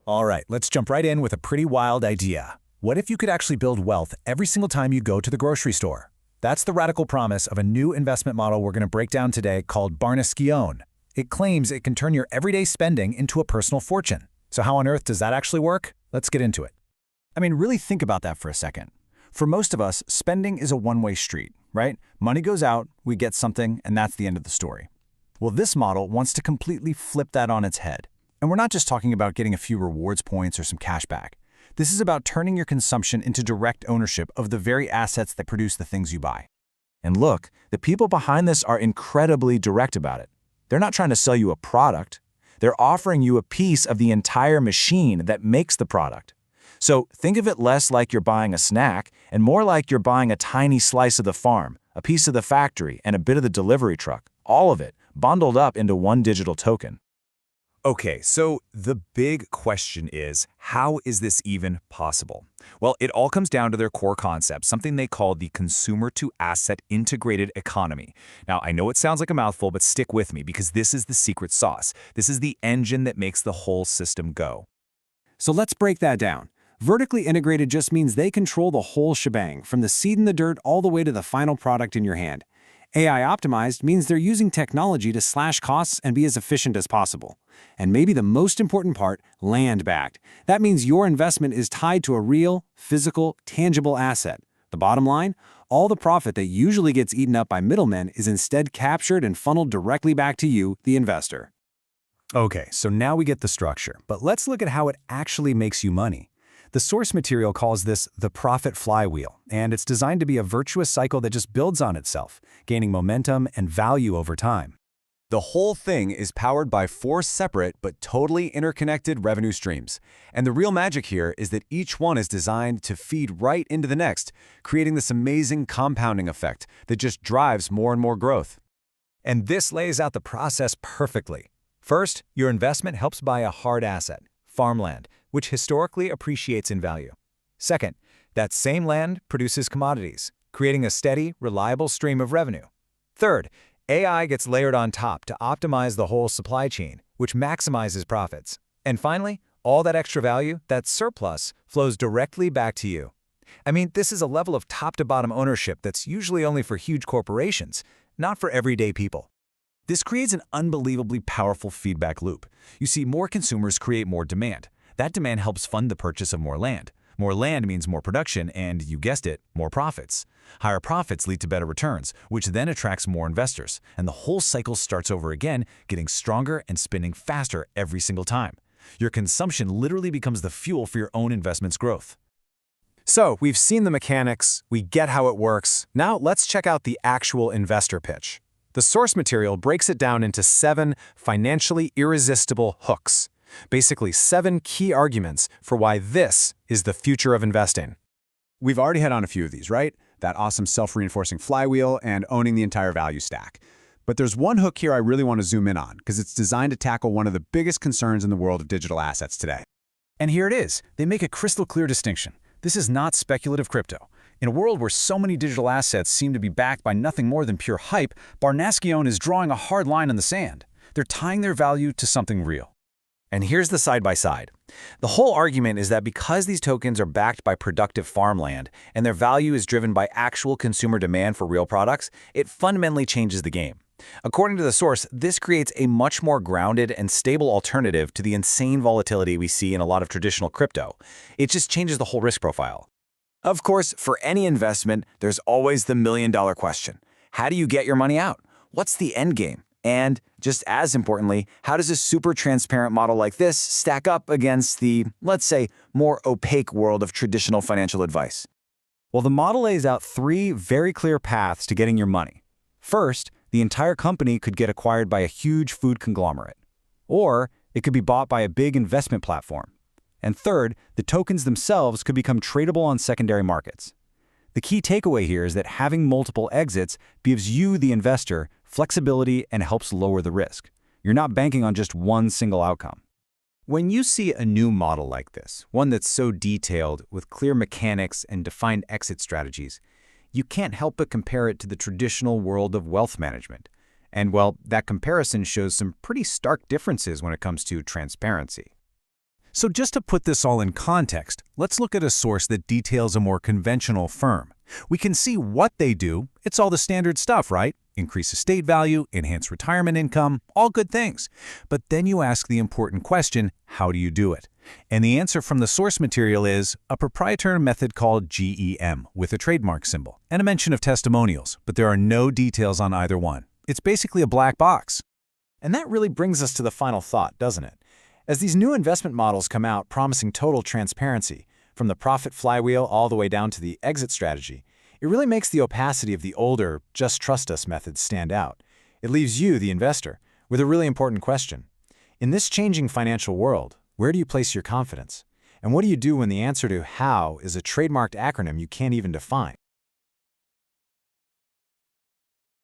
All right, let's jump right in with a pretty wild idea. What if you could actually build wealth every single time you go to the grocery store? That's the radical promise of a new investment model we're going to break down today called Barneskeown. It claims it can turn your everyday spending into a personal fortune. So how on earth does that actually work? Let's get into it. I mean, really think about that for a second. For most of us, spending is a one-way street, right? Money goes out, we get something, and that's the end of the story. Well, this model wants to completely flip that on its head. And we're not just talking about getting a few rewards points or some cash back. This is about turning your consumption into direct ownership of the very assets that produce the things you buy. And look, the people behind this are incredibly direct about it. They're not trying to sell you a product. They're offering you a piece of the entire machine that makes the product. So think of it less like you're buying a snack and more like you're buying a tiny slice of the farm, a piece of the factory, and a bit of the delivery truck, all of it bundled up into one digital token. Okay, so the big question is, how is this even possible? Well, it all comes down to their core concept, something they call the consumer-to-asset integrated economy. Now, I know it sounds like a mouthful, but stick with me because this is the secret sauce. This is the engine that makes the whole system go. So let's break that down. Vertically integrated just means they control the whole shebang, from the seed in the dirt all the way to the final product in your hand. AI optimized means they're using technology to slash costs and be as efficient as possible. And maybe the most important part, land-backed. That means your investment is tied to a real, physical, tangible asset. The bottom line? All the profit that usually gets eaten up by middlemen is instead captured and funneled directly back to you, the investor. Okay, so now we get the structure, but let's look at how it actually makes you money. The source material calls this the profit flywheel, and it's designed to be a virtuous cycle that just builds on itself, gaining momentum and value over time. The whole thing is powered by 4 separate but totally interconnected revenue streams. And the real magic here is that each one is designed to feed right into the next, creating this amazing compounding effect that just drives more and more growth. And this lays out the process perfectly. First, your investment helps buy a hard asset, farmland, which historically appreciates in value. Second, that same land produces commodities, creating a steady, reliable stream of revenue. Third, AI gets layered on top to optimize the whole supply chain, which maximizes profits. And finally, all that extra value, that surplus, flows directly back to you. I mean, this is a level of top-to-bottom ownership that's usually only for huge corporations, not for everyday people. This creates an unbelievably powerful feedback loop. You see, more consumers create more demand. That demand helps fund the purchase of more land. More land means more production and, you guessed it, more profits. Higher profits lead to better returns, which then attracts more investors. And the whole cycle starts over again, getting stronger and spinning faster every single time. Your consumption literally becomes the fuel for your own investment's growth. So, we've seen the mechanics, we get how it works. Now let's check out the actual investor pitch. The source material breaks it down into 7 financially irresistible hooks. Basically 7 key arguments for why this is the future of investing. We've already hit on a few of these, right? That awesome self-reinforcing flywheel and owning the entire value stack. But there's one hook here I really want to zoom in on because it's designed to tackle one of the biggest concerns in the world of digital assets today. And here it is. They make a crystal clear distinction. This is not speculative crypto. In a world where so many digital assets seem to be backed by nothing more than pure hype, Barneskeown is drawing a hard line in the sand. They're tying their value to something real. And here's the side-by-side. The whole argument is that because these tokens are backed by productive farmland and their value is driven by actual consumer demand for real products, it fundamentally changes the game. According to the source, this creates a much more grounded and stable alternative to the insane volatility we see in a lot of traditional crypto. It just changes the whole risk profile. Of course, for any investment, there's always the million-dollar question. How do you get your money out? What's the end game? And, just as importantly, how does a super transparent model like this stack up against the, let's say, more opaque world of traditional financial advice? Well, the model lays out 3 very clear paths to getting your money. First, the entire company could get acquired by a huge food conglomerate. Or it could be bought by a big investment platform. And third, the tokens themselves could become tradable on secondary markets. The key takeaway here is that having multiple exits gives you, the investor, flexibility and helps lower the risk. You're not banking on just one single outcome. When you see a new model like this, one that's so detailed with clear mechanics and defined exit strategies, you can't help but compare it to the traditional world of wealth management. And well, that comparison shows some pretty stark differences when it comes to transparency. So just to put this all in context, let's look at a source that details a more conventional firm. We can see what they do. It's all the standard stuff, right? Increase estate value, enhance retirement income, all good things. But then you ask the important question, how do you do it? And the answer from the source material is a proprietary method called GEM with a trademark symbol and a mention of testimonials, but there are no details on either one. It's basically a black box. And that really brings us to the final thought, doesn't it? As these new investment models come out promising total transparency, from the profit flywheel all the way down to the exit strategy, it really makes the opacity of the older, just trust us methods stand out. It leaves you, the investor, with a really important question. In this changing financial world, where do you place your confidence? And what do you do when the answer to how is a trademarked acronym you can't even define?